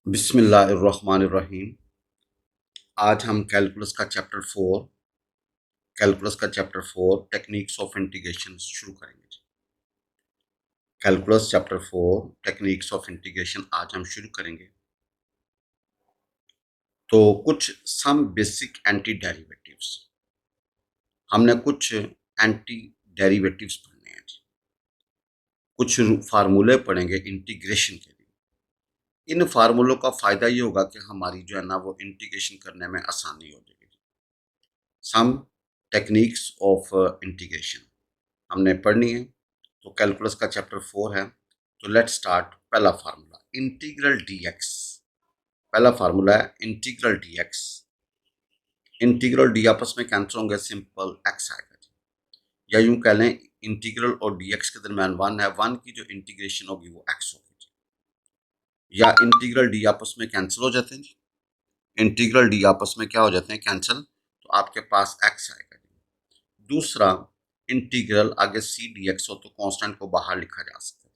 बिस्मिल्लाहिर्रहमानिर्रहीम। आज हम कैलकुलस का चैप्टर 4 टेक्निक्स ऑफ इंटीग्रेशन शुरू करेंगे। Calculus chapter 4 techniques of integration आज हम शुरू करेंगे। तो कुछ सम बेसिक एंटी डेरिवेटिव्स, हमने कुछ एंटी डेरिवेटिव्स पढ़ने हैं जी। कुछ फार्मूले पढ़ेंगे इंटीग्रेशन के लिए। इन फार्मूलों का फायदा ये होगा कि हमारी जो है ना वो इंटीग्रेशन करने में आसानी हो जाएगी। सम टेक्निक्स ऑफ इंटीग्रेशन हमने पढ़नी है। तो कैलकुलस का चैप्टर 4 है। तो लेट्स स्टार्ट। पहला फार्मूला इंटीग्रल डीएक्स। पहला फार्मूला है इंटीग्रल डीएक्स। इंटीग्रल डी आपस में कैंसिल होंगे, सिंपल एक्स आएगा जी। या यूं कह लें इंटीग्रल और डीएक्स के दरमियान 1 है, 1 की जो इंटीग्रेशन होगी वो एक्स होगी जी। या इंटीग्रल डी आपस में कैंसिल हो जाते हैं जी। इंटीग्रल डी आपस में क्या हो जाते हैं, कैंसिल। तो आपके पास एक्स आएगा जी। दूसरा, इंटीग्रल आगे सी डी एक्स हो तो कांस्टेंट को बाहर लिखा जा सकता है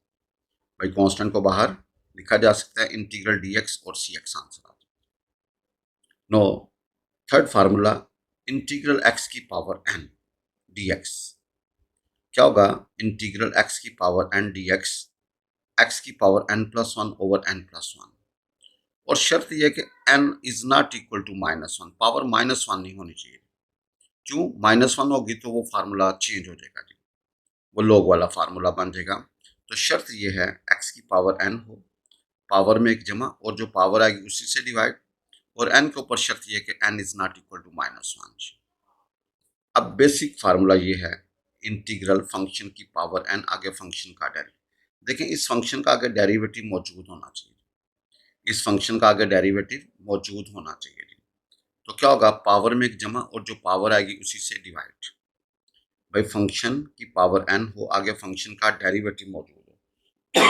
भाई, कांस्टेंट को बाहर लिखा जा सकता है। इंटीग्रल डी एक्स और सी एक्स आंसर आ जाए। No, third formula integral X की पावर एन डी एक्स। क्या होगा, इंटीग्रल एक्स की power N D X, X की power N plus one over N plus one. और शर्त यह कि N is not equal to minus one, power minus one नहीं होनी चाहिए। क्यों, माइनस वन होगी तो वो फार्मूला चेंज हो जाएगा जी, वो लॉग वाला फार्मूला बन जाएगा। तो शर्त यह है एक्स की पावर एन हो, पावर में एक जमा, और जो पावर आएगी उसी से डिवाइड। और एन के ऊपर शर्त यह कि N is not equal to minus one. अब बेसिक फार्मूला ये है, इंटीग्रल फंक्शन की पावर एन आगे फंक्शन का डेरिवेटिव। देखें, इस फंक्शन का आगे डेरिवेटिव मौजूद होना चाहिए। इस फंक्शन का आगे डेरिवेटिव मौजूद होना चाहिए। तो क्या होगा, पावर में एक जमा और जो पावर आएगी उसी से डिवाइड। भाई फंक्शन की पावर एन हो, आगे फंक्शन का डेरिवेटिव मौजूद हो।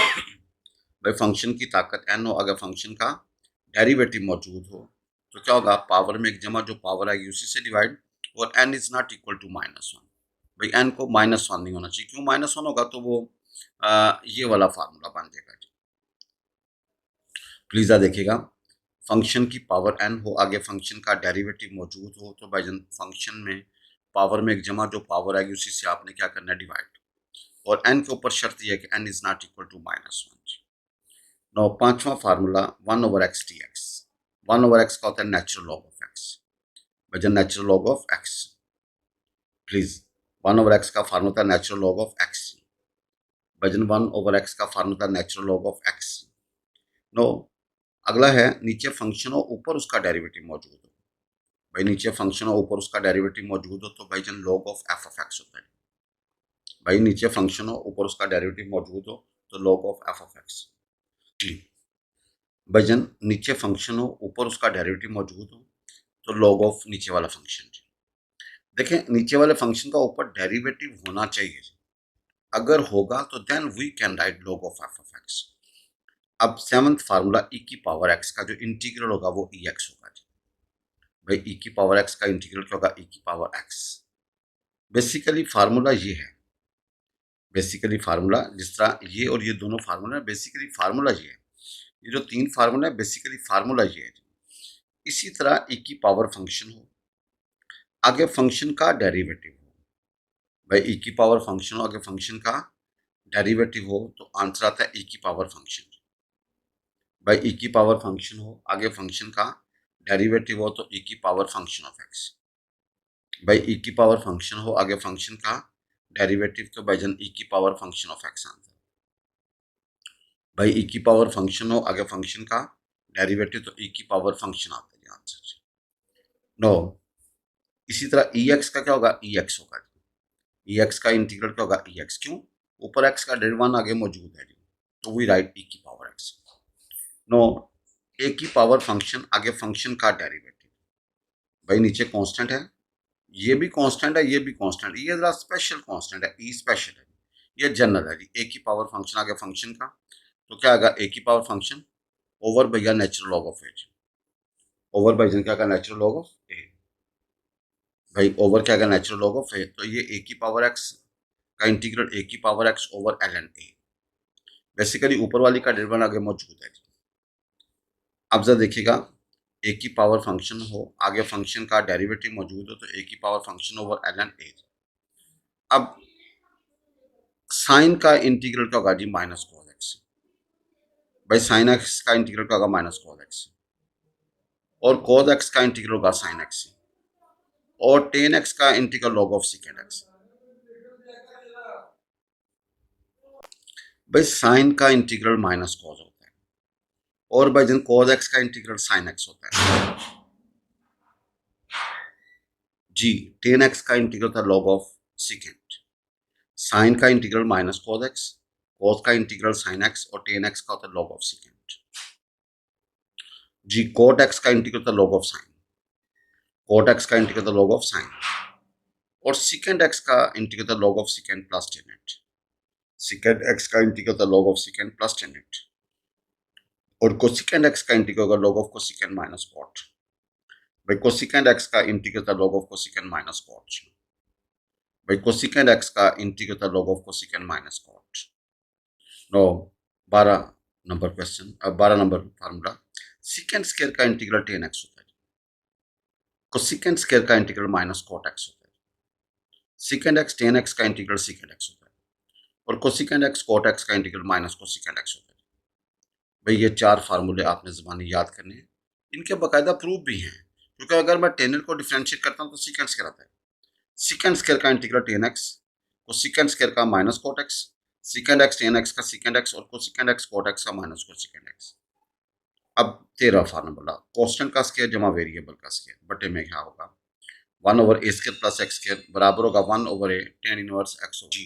भाई फंक्शन की ताकत एन हो, आगे फंक्शन का डेरिवेटिव मौजूद हो। तो क्या होगा, पावर में एक जमा, जो पावर आएगी उसी से डिवाइड। और n is not equal to minus one. भाई एन को माइनस वन नहीं होना चाहिए। क्यों माइनस वन होगा तो वो ये वाला फार्मूला बन जाएगा जी। प्लीज देखिएगा, फंक्शन की पावर एन हो, आगे फंक्शन का डेरिवेटिव मौजूद हो, तो भाई फंक्शन में पावर में एक जमा, जो पावर आएगी उसी से आपने क्या करना है, डिवाइड। और एन के ऊपर शर्त यह है कि N is not equal to minus one. नौ, पांचवा formula one over X D X. One over X का होता है नेचुरल लॉग ऑफ एक्स। वजन natural log of X, please. One over X का फार्मूला होता है नेचुरल लॉग ऑफ एक्स। वजन वन ओवर एक्स का फार्मूला होता है natural log of X. No, अगला है नीचे फंक्शन हो ऊपर उसका डेरिवेटिव मौजूद हो। भाई नीचे फंक्शन हो ऊपर उसका डेरिवेटिव मौजूद हो तो भाई जन log of f of x होता है। भाई नीचे फंक्शन हो ऊपर उसका डेरिवेटिव मौजूद हो तो log of f of X. वजन नीचे फंक्शन हो ऊपर उसका डेरिवेटिव मौजूद हो तो लॉग ऑफ नीचे वाला फंक्शन। देखें, नीचे वाले फंक्शन का ऊपर डेरिवेटिव होना चाहिए। अगर होगा तो then we can write log of f of x. अब सेवंथ फार्मूला ई की पावर एक्स का जो इंटीग्रल होगा वो ई एक्स होगा जी। भाई ई की पावर एक्स का इंटीग्रल क्या होगा, ई की पावर एक्स। बेसिकली फार्मूला ये है, बेसिकली फार्मूला जिस तरह ये और ये दोनों फार्मूला, बेसिकली फार्मूला ये है। ये जो तीन फार्मूला है बेसिकली फार्मूला ये है। इसी तरह ई की पावर फंक्शन हो, आगे फंक्शन का डेरिवेटिव हो। भाई ई की पावर फंक्शन हो, आगे फंक्शन का डेरिवेटिव हो तो आंसर आता है ई की पावर फंक्शन। भाई ई की पावर फंक्शन हो, आगे फंक्शन का डेरिवेटिव हो तो ई की पावर फंक्शन ऑफ एक्स। भाई ई की पावर फंक्शन हो, आगे फंक्शन का डेरिवेटिव तो भाई जन ई की power function of x answer. भाई ई की पावर फंक्शन हो, आगे फंक्शन का डेरिवेटिव तो ई की पावर फंक्शन आता है आंसर। नो, इसी तरह ई एक्स का क्या होगा, ई एक्स होगा। ई एक्स का इंटीग्रल क्या होगा, ई एक्स। क्यों, ऊपर एक्स का डेरिवेटिव आगे मौजूद है तो वी राइट ई की पावर एक्स। नो, ए की पावर फंक्शन आगे फंक्शन का डेरिवेटिव। भाई नीचे कांस्टेंट है, ये भी कांस्टेंट है, ये भी कांस्टेंट है, ये जरा स्पेशल कांस्टेंट है, ई स्पेशल है। ये जनरल है जी। ए की पावर फंक्शन आगे फंक्शन का, तो क्या आएगा, ए की पावर फंक्शन ओवर भैया नेचुरल लॉग ऑफ एज। ओवर बाई जन क्या का नेचुरल लॉग ऑफ ए। भाई ओवर क्या का नेचुरल लॉग ऑफ ए, तो ये ए की पावर एक्स का इंटीग्रल ए की power x over l n a. Basically ऊपर वाली का डेरिवेटिव आगे मौजूद है। अब जरा देखिएगा, ए की पावर फंक्शन हो, आगे फंक्शन का डेरिवेटिव मौजूद हो, तो ए की power function over l n a. अब साइन का इंटीग्रल क्या होगा जी, माइनस कॉस एक्स। भाई साइन एक्स का इंटीग्रल क्या होगा, माइनस कॉस एक्स। और कॉस एक्स का इंटीग्रल होगा साइन एक्स। और टेन एक्स का integral log of second x. भाई साइन का इंटीग्रल माइनस कॉस होता है, और भाई जन कॉस एक्स का इंटीग्रल साइन एक्स होता है जी। टेन एक्स का इंटीग्रल था लॉग ऑफ सेकेंड। साइन का integral minus cos x, cos का इंटीग्रल साइन एक्स, और टेन एक्स का होता है लॉग ऑफ सेकेंड जी। कॉट एक्स का इंटीग्रल था log of sine, cot x का इंटीग्रल था लॉग ऑफ साइन, और सेकेंड एक्स का इंटीग्रल था log of secant plus tan eight. Secant x का इंटीग्रल था log of secant plus tan eight, और कोसेकेंड एक्स का इंटीग्रल होगा log of cosecant minus cot. भाई कोसेकेंड एक्स का इंटीग्रल था log of cosecant minus cot. भाई cosecant x का इंटीग्रल था log of cosecant minus cot. No 12 number question, अब 12 नंबर फार्मूला। सेकेंड स्क्वायर का इंटीग्रल टेन एक्स होता है, कोसेकेंड स्क्वायर का इंटीग्रल माइनस कॉट एक्स होता है, सेकेंड एक्स टेन एक्स का इंटीग्रल सेकेंड एक्स होता है, और कोसेकेंड एक्स कॉट एक्स का इंटीग्रल माइनस कोसेकेंड एक्स होता है। भाई ये चार फार्मूले आपने ज़बानी याद करने हैं, इनके बाकायदा प्रूफ भी हैं, क्योंकि अगर मैं टेनर को डिफ्रेंशिएट करता हूँ तो सीकेंड स्क्वायर आता है। सीकेंड स्क्वायर का integral tan X, cosecant square का minus cot X, secant X tan x का सीकेंड एक्स, और कोसेकेंड एक्स कॉट एक्स का माइनस कोसेकेंड एक्स। अब 13 फार्मूला, कांस्टेंट का स्क्वायर जमा वेरिएबल का स्क्वायर बटे में क्या होगा, 1 over A square plus x square बराबर होगा 1 over A tan inverse X जी।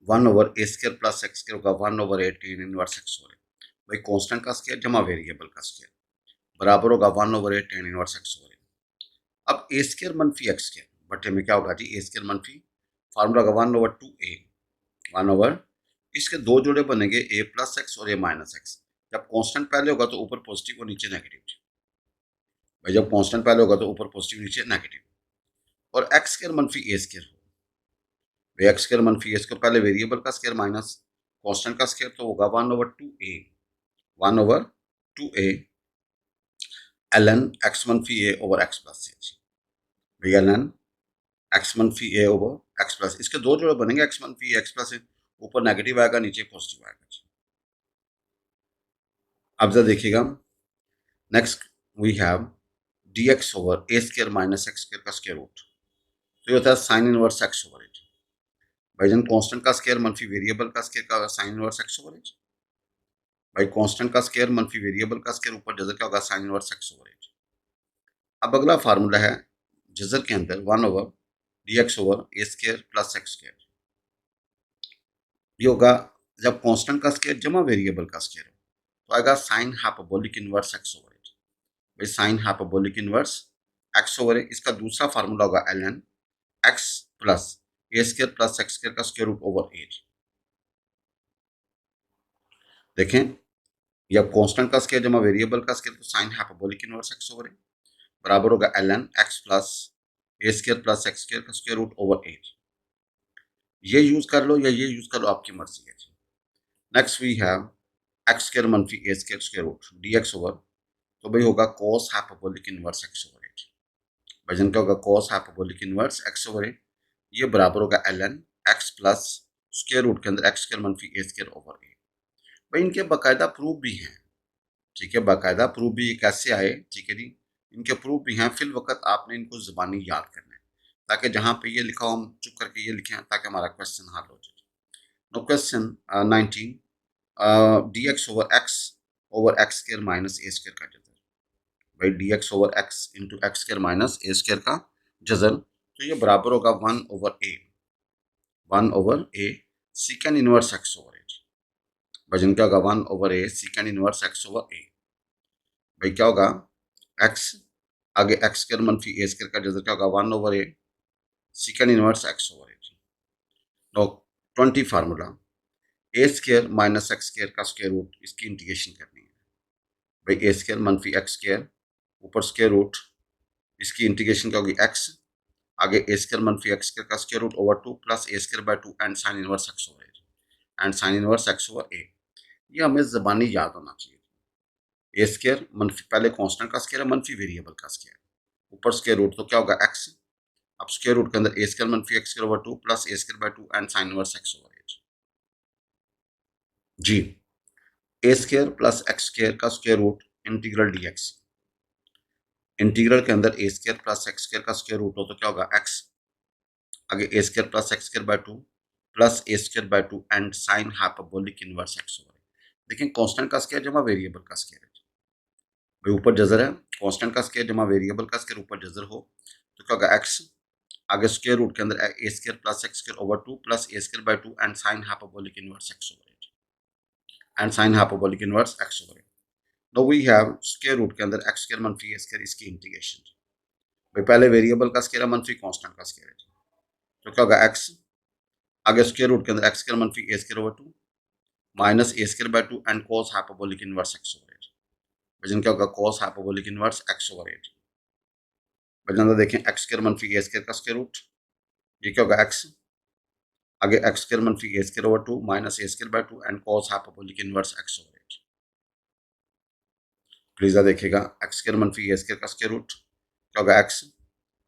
1 over A square plus x square होगा 1 over A tan inverse x हो। भाई कांस्टेंट का स्क्वायर जमा वेरिएबल का स्क्वायर बराबर होगा 1 over A tan inverse x हो। अब ए स्क्वायर मनफी एक्स स्क्वायर बटे में क्या होगा जी, ए स्क्वायर मनफी फार्मूला होगा 1 ओवर 2 ए, 1 ओवर, इसके दो जोड़े बनेंगे ए प्लस एक्स और ए माइनस एक्स। जब कांस्टेंट पहले होगा तो ऊपर पॉजिटिव और नीचे नेगेटिव। भाई जब कांस्टेंट पहले होगा तो ऊपर पॉजिटिव नीचे नेगेटिव, और एक्स स्क्वायर मनफी ए स्क्वायर हो। भाई एक्स स्क्वायर मनफी ए स्क्वायर, पहले वेरिएबल का स्क्वायर माइनस कांस्टेंट का स्क्वायर, तो होगा 1 ओवर 2 ए, 1 ओवर 2 ए ln एक्स मनफी ए ओवर एक्स प्लस ए। भाई ln एक्स मनफी ए ओवर एक्स प्लस, इसके दो जोड़े बनेंगे एक्स मनफी एक्स प्लस, ऊपर नेगेटिव आएगा नीचे पॉजिटिव आएगा। अब जरा देखिएगा, next we have d x over a square minus x square का स्क्र रूट, तो ये होता है sine inverse x over H. भाई जन कॉन्स्टेंट का स्क्र मनफी वेरिएबल का स्क्र का sign inverse x over H. भाई कॉन्स्टेंट का स्क्र मनफी वेरिएबल का स्क्र, ऊपर जजर क्या होगा, sign inverse x over H. अब अगला फार्मूला है जजर के अंदर 1 over D x over a square plus x square, ये होगा जब कांस्टेंट का स्क्वायर जमा वेरिएबल का स्क्वायर हो तो आएगा sine hyperbolic inverse x over H. भाई sine hyperbolic inverse x over H, इसका दूसरा फार्मूला होगा ln एक्स प्लस ए स्क्वायर प्लस एक्स स्क्वायर का स्क्वायर रूट ओवर एच। देखें, या कांस्टेंट का स्क्वायर जमा वेरिएबल का स्क्वायर, तो sign hyperbolic inverse x over H बराबर होगा ln एक्स प्लस ए स्क्वायर प्लस एक्स स्क्वायर का स्क्वायर रूट ओवर एच। ये यूज कर लो या ये यूज कर लो, आपकी मर्जी है। Next we have x square मनफी ए square square root D x over, तो भाई होगा cos hyperbolic inverse x over h. वजन क्या होगा, cos hyperbolic inverse x over h, ये बराबर होगा ln X plus square root के अंदर एक्स स्क्वायर मनफी ए स्क्वायर ओवर एट। भाई इनके बाकायदा प्रूफ भी हैं, ठीक है, बाकायदा प्रूफ भी कैसे आए, ठीक है जी, इनके प्रूफ भी हैं। फिल वक्त आपने इनको ज़बानी याद करना है, ताकि जहाँ पे ये लिखा हो हम चुप करके ये लिखें, ताकि हमारा क्वेश्चन हल हो जाए। No question 19, D x over X square minus ए स्क्वायर का जजर। भाई D x over X into X square minus ए स्क्वायर का जजर, तो ये बराबर होगा 1 ओवर ए सीकेंड इनवर्स एक्स ओवर एच। वजन क्या होगा, 1 ओवर ए सीकेंड इनवर्स एक्स ओवर ए। भाई क्या होगा, एक्स आगे एक्स स्क्वायर मनफी ए स्क्वायर का जजर क्या होगा, 1 ओवर ए सीकेंड इनवर्स एक्स ओवर एच। तो 20 formula, a square minus x square का स्क्वायर रूट, इसकी इंटीग्रेशन करनी है। भाई ए स्क्वायर मनफी एक्स स्क्वायर ऊपर स्क्वायर रूट, इसकी इंटीग्रेशन क्या होगी, एक्स आगे ए स्क्वायर मनफी एक्स स्क्वायर का square root over 2 plus A square by 2 and sine inverse x over a, and sine inverse x over a. ये हमें ज़बानी याद होना चाहिए। ए स्क्वायर मनफी, पहले कांस्टेंट का स्क्वायर है, मनफी वेरिएबल का स्क्वायर, ऊपर स्क्वायर रूट, तो क्या होगा एक्स। अब स्क्वायर रूट के अंदर ए स्क्वायर मनफी x square over 2 plus A square by 2 and sine inverse x over h. जी, a square plus x square का square root integral d x, integral के अंदर a square plus x square का square root हो तो क्या होगा x, आगे a square plus x square by 2 plus A square by 2 and sine hyperbolic inverse x over H. देखिए constant का स्क्वायर जमा वेरिएबल का स्क्वायर है भाई, ऊपर जजर है, कांस्टेंट का स्क्वायर जमा वेरिएबल का स्क्वायर ऊपर जजर हो तो क्या होगा एक्स, आगे स्क्वायर रूट के अंदर a square plus x square over 2 plus A square by 2 and sine hyperbolic inverse x over h, and sine hyperbolic inverse x over h. Now we have square root के अंदर x square मनफी ए square, इसकी integration भाई, पहले variable का square है मनफी constant का स्क्वायर है, तो क्या होगा एक्स, आगे स्क्वायर रूट के अंदर एक्स स्क्वायर मनफी ए square over 2 minus A square by 2 and cos hyperbolic inverse x over H. वजन क्या होगा cos hyperbolic inverse x over H. वजन देखें एक्स स्क्वायर मनफी ए स्क्वायर का स्क्वायर रूट, ये क्या होगा एक्स, आगे एक्स स्क्वायर मनफी ए square over 2 minus A square by 2 and cos hyperbolic inverse x over h. Please देखिएगा एक्स स्क्वायर मनफी ए स्क्वायर का स्क्वायर रूट क्या होगा एक्स,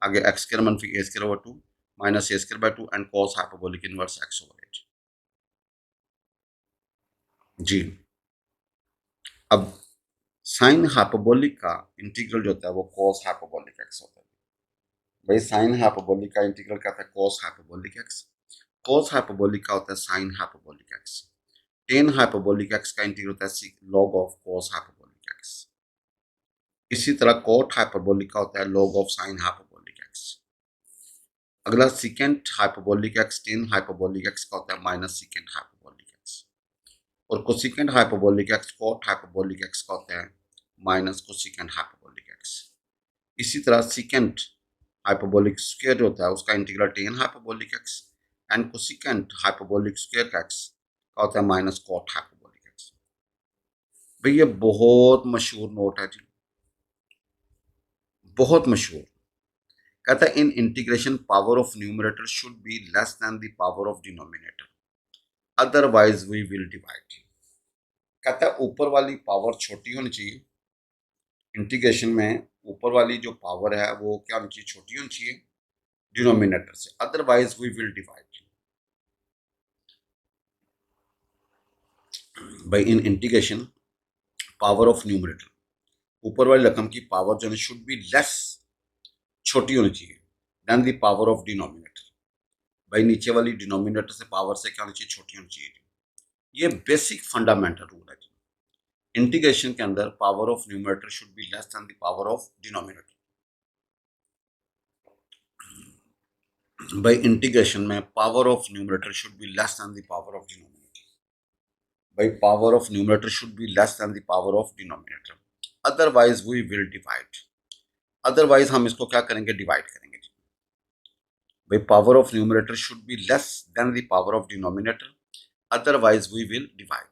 आगे एक्स स्क्वायर मनफी ए square over 2 minus A square by 2 and cos hyperbolic inverse x over h. जी, अब sine hyperbolic का इंटीग्रल जो होता है वो cos हाइपरबोलिक एक्स होता है भाई, साइन हाइपरबोलिक का इंटीग्रल क्या होता है cos hyperbolic x, cos hyperbolic का होता है sine hyperbolic x, tan hyperbolic x का इंटीग्रल होता है log of cos hyperbolic x, इसी तरह cot हाइपरबोलिक का होता है log of sine hyperbolic x. अगला secant hyperbolic x, tan hyperbolic x का होता है माइनस सिकेंट हाइपरबोलिक एक्स, और cosecant hyperbolic x cot hyperbolic x का होता है माइनस कोसिकेंट हाइपरबोलिक एक्स। इसी तरह सिकेंट हाइपरबोलिक स्क्वायर जो होता है उसका integral ten hyperbolic x and cosecant hyperbolic square x का होता है माइनस कॉट हाइपरबोलिक एक्स। भाई ये बहुत मशहूर नोट है जी, बहुत मशहूर। कहता है in integration power of numerator should be less than the power of denominator, otherwise we will divide. कहता है ऊपर वाली पावर छोटी होनी चाहिए, इंटीग्रेशन में ऊपर वाली जो पावर है वो क्या होनी चाहिए, छोटी होनी चाहिए डिनोमिनेटर से, अदरवाइज वी विल डिवाइड। बाई in integration power of numerator, ऊपर वाली रकम की पावर जो है शुड बी लेस, छोटी होनी चाहिए then the power of denominator. भाई नीचे वाली डिनोमिनेटर से पावर से क्या होनी चाहिए, छोटी होनी चाहिए। ये बेसिक फंडामेंटल रूल है। इंटीग्रेशन के अंदर power of numerator should be less than the power of denominator. भाई इंटीग्रेशन में power of numerator should be less than the power of denominator. भाई power of numerator should be less than the power of denominator, otherwise we will divide. Otherwise हम इसको क्या करेंगे, divide करेंगे। भाई power of numerator should be less than the power of denominator, otherwise we will divide.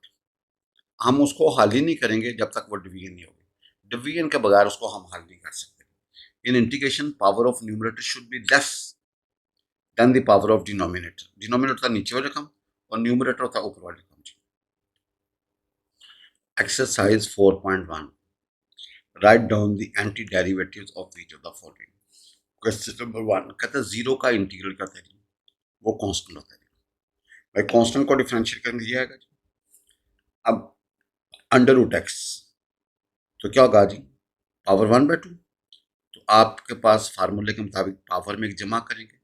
हम उसको हल ही नहीं करेंगे जब तक वो डिवीजन नहीं होगी, डिवीजन के बगैर उसको हम हल नहीं कर सकते। In integration power of numerator should be less than the power of denominator, denominator था नीचे वाली रकम और न्यूमरेटर होता ऊपर वाली रकम। Exercise 4.1, write down the anti derivatives of each of the following. Question number 1 कहता है जीरो का इंटीग्रल क्या है, वो कांस्टेंट होता है। भाई कांस्टेंट को डिफरेंशिएट करके दिया जाएगा। अब अंडर रूट एक्स तो क्या होगा जी, पावर 1/2। तो आपके पास फार्मूले के मुताबिक पावर में जमा करेंगे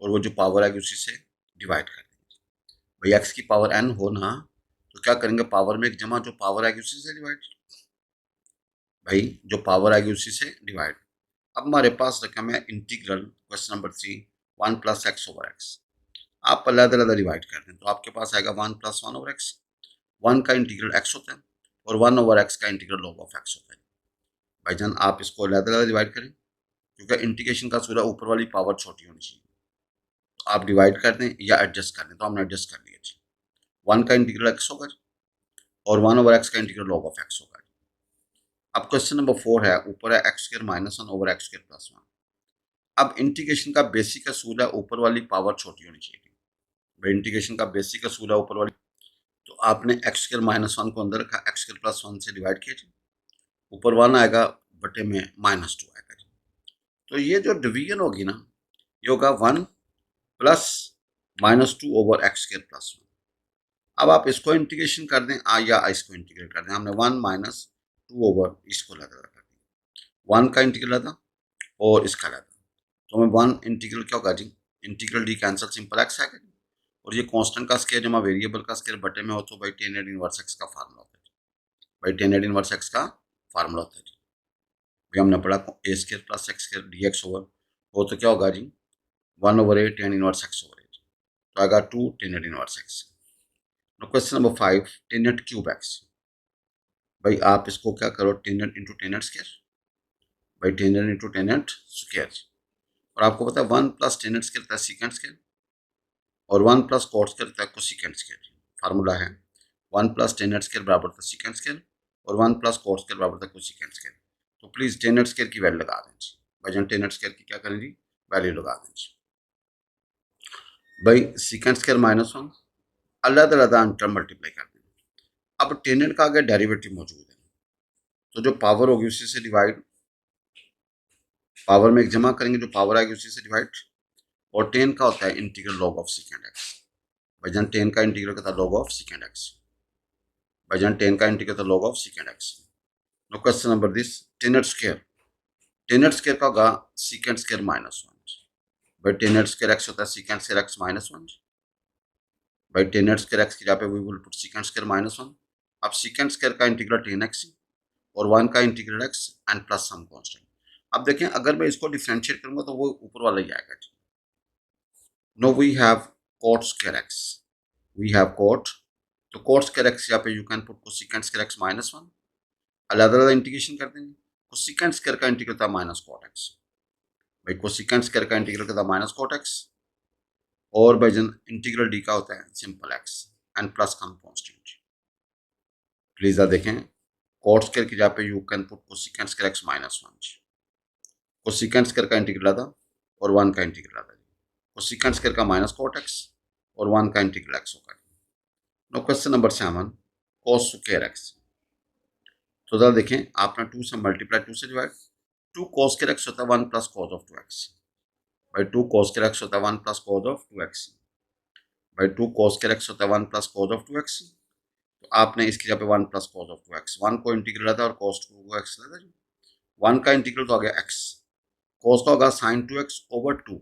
और वो जो पावर आएगी उसी से डिवाइड कर देंगे। भाई एक्स की पावर n हो ना, तो क्या करेंगे, पावर में एक जमा, जो पावर आएगी उसी से डिवाइड। भाई जो पावर आएगी उसी से डिवाइड। अब हमारे पास रकम है integral, question number 3, 1 plus x over x. आप अलग-अलग डिवाइड कर दें तो आपके पास आएगा 1 + 1 ओवर एक्स। 1 का इंटीग्रल x होता है और 1 ओवर एक्स का इंटीग्रल log ऑफ x होता है। भाईजान आप इसको अलग-अलग डिवाइड करें, क्योंकि इंटीग्रेशन का सूरा ऊपर वाली पावर छोटी होनी चाहिए। तो आप डिवाइड कर दें या एडजस्ट कर दें, तो हमने एडजस्ट कर लिया। 1 का इंटीग्रल x होगा और 1 ओवर एक्स का इंटीग्रल log ऑफ x होगा। अब क्वेश्चन नंबर 4 है, ऊपर है x² - 1 ओवर x² + 1। अब इंटीग्रेशन का बेसिक असूल है ऊपर वाली पावर छोटी होनी चाहिए। भाई इंटीग्रेशन का बेसिक असूल है ऊपर वाली, तो आपने x² - 1 को अंदर रखा, x² + 1 से डिवाइड किया। ऊपर 1 आएगा, बटे में -2 आएगा जी। तो ये जो डिवीजन होगी ना, ये होगा 1 plus -2 over X square plus 1। अब आप इसको इंटीग्रेशन कर दें या इसको इंटीग्रेट कर दें। हमने 1 माइनस 2 ओवर इसको लगा रखा, 1 का इंटीग्रल था और इसका लगा, तो हमें 1 इंटीग्रल क्या होगा जी, integral d cancel, simple x आएगा जी। और ये कांस्टेंट का स्क्वायर जमा वेरिएबल का स्क्वायर बटे में हो तो भाई tan इनवर्स एक्स का फार्मूला होता है भाई, tan इनवर्स एक्स का फार्मूला होता है जी। भी हमने पढ़ा a square plus x square d x over, वो तो क्या होगा जी 1 over a tan inverse x over a, तो आएगा 2 tan inverse x. Question number 5, tan cube x. भाई आप इसको क्या करो, tan इंटू tan स्क्वायर, भाई tan इंटू tan स्क्वायर। और आपको पता है 1 प्लस tan स्क्वायर होता है सीकेंड स्क्वायर, और 1 प्लस कॉट स्क्वायर होता है कोसिकेंड स्क्वायर। फार्मूला है 1 प्लस tan स्क्वायर बराबर था सीकेंड स्क्वायर, और 1 प्लस कॉट स्क्वायर बराबर था कोसिकेंड स्क्वायर। तो प्लीज tan स्क्वायर की वैल्यू लगा दें जी, भाई tan स्क्वायर की क्या करें जी, वैल्यू लगा दें जी। भाई सीकेंड स्क्वायर -1 अलग अलग टर्म मल्टीप्लाई कर दें। अब tan का अगर डेरिवेटिव मौजूद है तो जो पावर होगी उसी से डिवाइड, पावर में एक जमा करेंगे, जो पावर आएगी उसी से डिवाइड। और tan का होता है integral log of second x, भाईजान tan का इंटीग्रल का था log ऑफ सेकेंड एक्स, भाईजान tan का इंटीग्रल था log of second x. No question number this, tan square का होगा सेकेंड स्क्वायर -1, भाई tan स्क्वायर एक्स होता है सेकेंड स्क्वायर एक्स -1, भाई tan स्क्वायर एक्स की जगह पे we will put secant square -1। अब सेकेंड स्क्वायर का इंटीग्रल tan एक्स और 1 का इंटीग्रल x and plus some constant. अब देखें अगर मैं इसको डिफरेंशिएट करूंगा तो वो ऊपर वाला ही आएगा। No we have cot square x, we have cot, तो cot square x यहाँ पे you can put cosecant square x -1, अलग अलग इंटीग्रेशन कर देंगे। cosecant square का इंटीग्रल था -cot x, भाई cosecant square का इंटीग्रल था -cot x, और भाई जन इंटीग्रल डी का होता है simple x and plus some constant. Please देखें cot square की जगह पे you can put cosecant square x -1, cosecant square का इंटीग्रल था और 1 का इंटीग्रल था, cosecant square का -cot x और 1 का इंटीग्रल x होगा। No question number 7, cos square x। तो जरा देखें आपने 2 से मल्टीप्लाई 2 से डिवाइड, 2 cos स्क्वायर x होता है 1 प्लस cos ऑफ 2x, भाई 2 cos स्क्वायर x होता है 1 प्लस cos ऑफ 2x, भाई 2 cos स्क्वायर x होता है 1 प्लस cos ऑफ 2x। तो आपने इसकी जगह पे 1 प्लस cos ऑफ 2x, 1 को इंटीग्रल लेता है और cos 2 को x लेता है। 1 का इंटीग्रल तो आ गया x, cos का होगा sin 2x ओवर 2।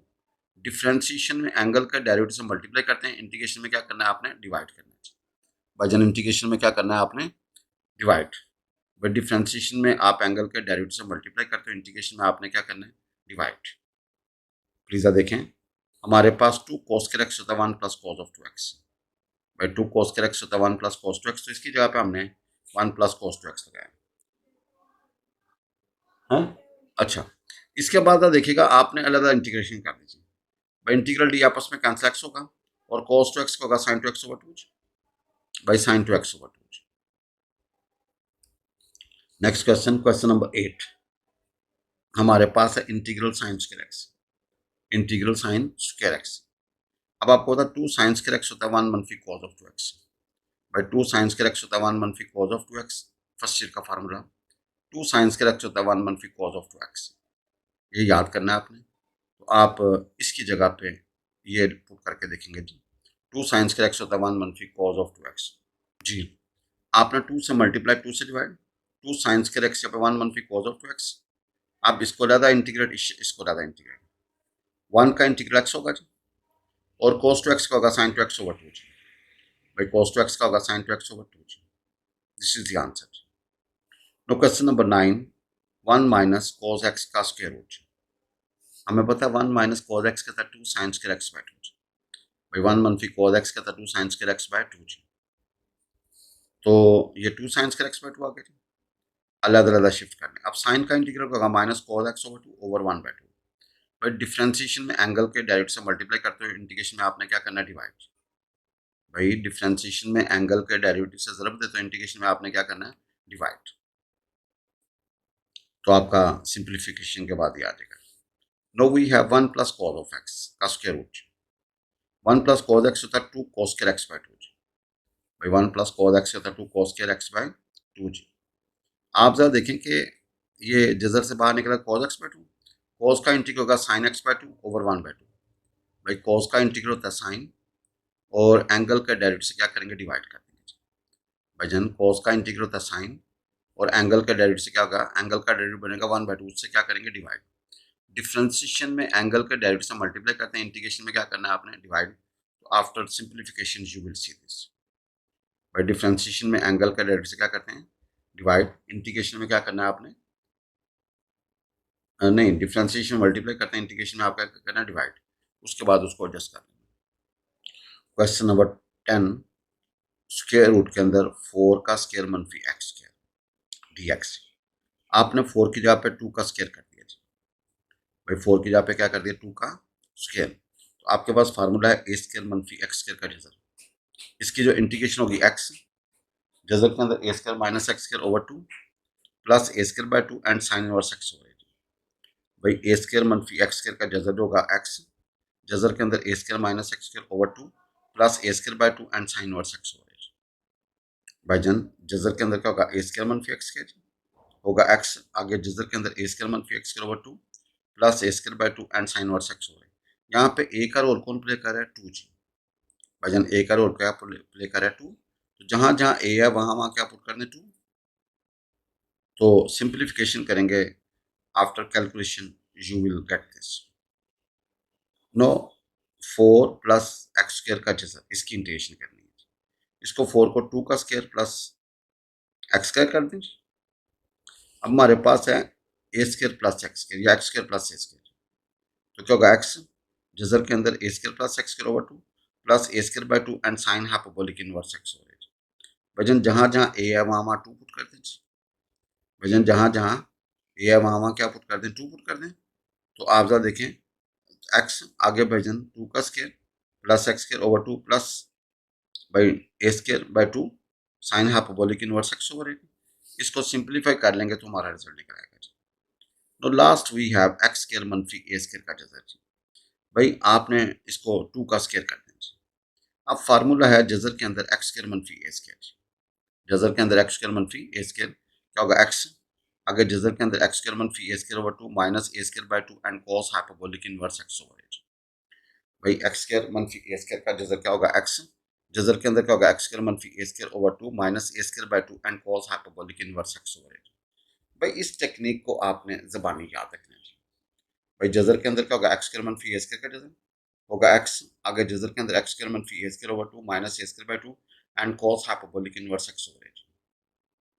डिफरेंशिएशन में एंगल का डेरिवेटिव से मल्टीप्लाई करते हैं, इंटीग्रेशन में क्या करना है आपने, डिवाइड करना है। भाई जन इंटीग्रेशन में क्या करना है आपने, डिवाइड। बट डिफरेंशिएशन में आप एंगल के डेरिवेटिव से मल्टीप्लाई करते हो, इंटीग्रेशन में आपने क्या करना है, डिवाइड। प्लीज देखें हमारे पास 2 cos स्क्वायर x होता है 1 प्लस cos ऑफ 2x, भाई 2 cos स्क्वायर x होता है 1 प्लस cos 2x, तो इसकी जगह पे हमने 1 प्लस cos 2x लगाया। हाँ अच्छा, इसके बाद देखिएगा आपने अलग अलग इंटीग्रेशन कर दीजिए, भाई इंटीग्रल डी आपस में कैंसिल x होगा और cos 2x का होगा sin 2x ओवर 2, भाई sin 2x over 2। Next question, question number 8, हमारे पास है integral sine square x, integral sine square x. अब आपको पता है 2 साइन स्क्वायर एक्स होता है 1 मनफी कॉस ऑफ 2x, भाई 2 साइन स्क्वायर एक्स होता है 1 मनफी cos of 2x, first year का फार्मूला 2 साइन स्क्वायर एक्स होता है 1 मनफी कॉस ऑफ 2x, ये याद करना है आपने। तो आप इसकी जगह पे ये पुट करके देखेंगे जी, 2 साइन स्क्वायर एक्स होता है 1 मनफी कॉस ऑफ 2x जी। आपने 2 से मल्टीप्लाई 2 से डिवाइड, 2 साइन स्क्वायर एक्स यहाँ पे 1 मनफी कॉस ऑफ 2x, आप इसको ज़्यादा इंटीग्रेट, इसको ज़्यादा इंटीग्रेट, 1 का इंटीग्रल एक्स होगा जी, और cos 2x का होगा sin 2x ओवर 2 जी, भाई cos 2x का होगा sin 2x ओवर 2 जी। This is the answer. No question number 9, 1 minus cos x का स्क्वायर रूट। हमें पता है 1 माइनस cos x का था 2 sin स्क्वायर x बाय 2 जी, भाई 1 मनफी cos x का था 2 sin स्क्वायर x बाय 2 जी, तो ये 2 sin स्क्वायर x बाय 2 आ गया जी। अलग अलग शिफ्ट करने, अब साइन का इंटीग्रल होगा minus cos x over 2 over 1 by 2, भाई डिफरेंशिएशन में एंगल के डायरेक्ट से मल्टीप्लाई करते हो, इंटीग्रेशन में आपने क्या करना है, डिवाइड। भाई डिफरेंशिएशन में एंगल के डेरिवेटिव से ज़रब देते हो, इंटीग्रेशन में आपने क्या करना है, डिवाइड। तो आपका सिंप्लीफिकेशन के बाद ये आ जाएगा। Now we have 1 plus cos of x का square root, 1 plus cos x होता है 2 कॉस स्क्वायर एक्स बाय 2 जी, भाई 1 प्लस कॉस एक्स होता है 2 कॉस स्क्वायर एक्स बाय 2 जी। आप ज़रा देखें कि ये जज़र से बाहर निकला cos x बाय 2, cos का इंटीग्रल होगा sin x by 2 over 1 by 2। भाई cos का इंटीग्रल होता है sin, और एंगल का डायरेक्ट से क्या करेंगे, डिवाइड कर देंगे। भाईजान cos का इंटीग्रल होता है sin, और एंगल का डायरेक्ट से क्या होगा, एंगल का डायरेक्ट बनेगा 1 बाय 2, उससे क्या करेंगे, डिवाइड। डिफरेंशिएशन में एंगल के डायरेक्ट से मल्टीप्लाई करते हैं, इंटीग्रेशन में क्या करना है आपने, डिवाइड। तो after simplification you will see this. भाई डिफरेंशिएशन में एंगल का डायरेक्ट से क्या करते हैं, डिवाइड। इंटीग्रेशन में क्या करना है आपने, नहीं, डिफरेंशिएशन मल्टीप्लाई करते हैं, इंटीग्रेशन में आपका क्या करना है, डिवाइड। उसके बाद उसको एडजस्ट कर लेना। क्वेश्चन नंबर 10, स्क्वायर रूट के अंदर 4 का स्क्वायर मनफी एक्स स्क्वायर डी एक्स। आपने 4 की जगह पे 2 का स्क्वायर कर दिया जी। भाई 4 की जगह पे क्या कर दिया, 2 का स्क्वायर। तो आपके पास फार्मूला है ए स्क्वायर मनफी एक्स स्क्वायर का जजर। इसकी जो इंटीग्रेशन होगी एक्स, जजर के अंदर a square minus x square over 2 plus A square by 2 and sine inverse x over. भाई ए स्क्वायर मनफी एक्स स्क्वायर का जजर होगा एक्स, जजर के अंदर a square minus x square over 2 plus A square by 2 and sine inverse x over. भाईजान जजर के अंदर क्या होगा, ए स्क्वायर मनफी एक्स स्क्वायर होगा एक्स, आगे जजर के अंदर ए स्क्वायर मनफी x square over 2 plus A square by 2 and sine inverse x over. यहाँ पे ए का रोल कौन प्ले कर रहा है, 2 जी। भाईजान ए का रोल क्या प्ले कर रहा है, 2। तो जहां जहां ए है वहां वहां क्या पुट करने, 2। तो सिंप्लीफिकेशन करेंगे, after calculation you will get this. No, 4 plus x square का जैसा इसकी इंटीग्रेशन करनी है। इसको 4 को 2 का स्क्वायर प्लस एक्स स्क्वायर कर दें। अब हमारे पास है a square plus x square या एक्स स्क्वायर प्लस ए स्क्वायर। तो क्या होगा, एक्स जजर के अंदर a square plus x square over 2 plus A square by 2 and sine hyperbolic inverse x over H. वजन जहां जहां ए है वहां वहां 2 पुट कर दें। वजन जहां जहां ए है वहां वहां क्या पुट कर दें, 2 पुट कर दें। तो आप जरा देखें, एक्स आगे वजन 2 का square plus x square over 2 plus बाई a square by 2 sine hyperbolic inverse x over eight. इसको सिंप्लीफाई कर लेंगे तो हमारा रिजल्ट निकल आएगा। तो last we have x square मनफी ए स्क्वायर का जजर जी। भाई आपने इसको 2 का स्क्वायर कर दें जी। अब फार्मूला है जजर के अंदर एक्स स्क्वायर मनफी ए स्क्वायर। जजर के अंदर एक्स स्क्वायर मनफी ए स्क्वायर क्या होगा, एक्स आगे जजर के अंदर एक्स स्क्वायर मनफी ए square over 2 minus A square by 2 and cos hyperbolic inverse x over H. भाई एक्स स्क्वायर मनफी ए स्क्वायर का जजर क्या होगा, एक्स जजर के अंदर क्या होगा, एक्स स्क्वायर मनफी ए square over 2 minus A square by 2 and cos hyperbolic inverse x over H. भाई इस टेक्निक को आपने ज़बानी याद रखना है। भाई जजर के अंदर क्या होगा, एक्स स्क्वायर मनफी ए स्क्वायर का जजर होगा एक्स, आगे जजर के अंदर एक्स स्क्वायर मनफी ए square over 2 minus A square by 2 and cos hyperbolic inverse x over H.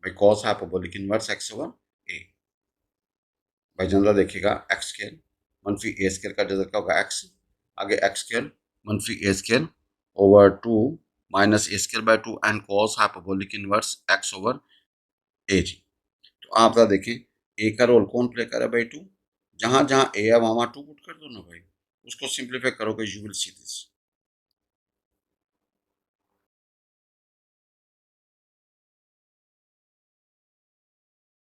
भाई cos hyperbolic inverse x over ए। भाई जनरल देखिएगा, एक्स स्क्वायर मनफी ए स्क्वायर का जजर क्या होगा, एक्स आगे एक्स स्क्वायर मनफी ए square over 2 minus A square by 2 and cos hyperbolic inverse x over a जी। तो आप जरा देखें, ए का रोल कौन प्ले कर रहा है भाई, 2। जहां जहां ए है वहां वहां 2 पुट कर दो ना भाई, उसको सिंप्लीफाई करोगे यू विल सी दिस।